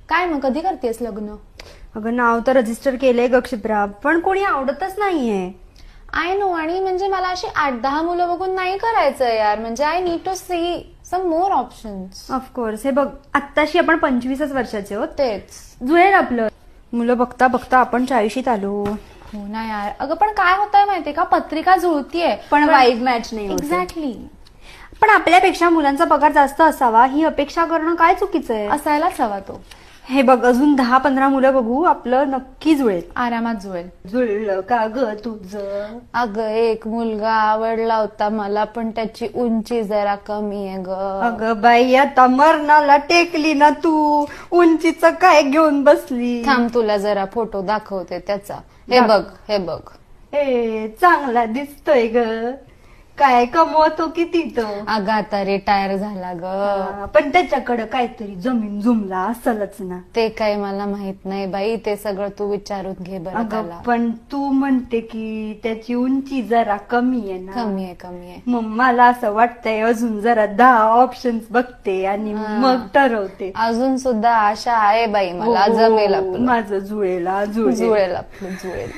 काय मग कधी करतेस लग्न? अगं नाव तर रजिस्टर केलंय ग क्षिप्रा, पण कोणी आवडतच नाहीये. आय नो, आणि म्हणजे मला अशी 8-10 मुलं बघून नाही करायचं यार. म्हणजे I need to see some more options. Of course. हे बघ, आत्ताशी आपण 25 वर्षाचे आहोत. तेच. जुळेल आपलं. मुलं बघता बघता आपण 40शीत आलो. हो ना यार. अगं पण काय होतंय माहितीये का, पत्रिका जुळतीये पण वाईब मॅच नाही होत. एक्झॅक्टली. पण आपल्यापेक्षा मुलांचा पगार जास्त असावा ही अपेक्षा करणं काय चुकीचं आहे? असायलाच हवा तो. हे बघ, अजून 10-15 मुलं बघू, आपलं नक्की जुळेल. आरामात जुळेल. जुळलं का ग तुझं? अगं एक मुलगा आवडला होता मला, पण त्याची उंची जरा कमी आहे ग. अगं बाई, आता मरणाला टेकली ना तू. उंचीच काय घेऊन बसली? थांब, तुला जरा फोटो दाखवते त्याचा. हे बघ, हे बघ. ए, चांगला दिसतोय ग. काय कमवतो किती तो? अगं आता रिटायर झाला ग. पण त्याच्याकडे काहीतरी जमीन जुमला असेलच ना. ते काही मला माहित नाही बाई. ते सगळं तू विचारून घे बरं अगं त्याला. पण तू म्हणते की त्याची उंची जरा कमी आहे ना. कमी आहे, कमी आहे. मग मला असं वाटतंय अजून जरा 10 ऑप्शन्स बघते आणि मग ठरवते. अजून सुद्धा आशा आहे बाई मला. हो, जमेल आपलं. माझं जुळेल जुळेल आपलं, जुळेल.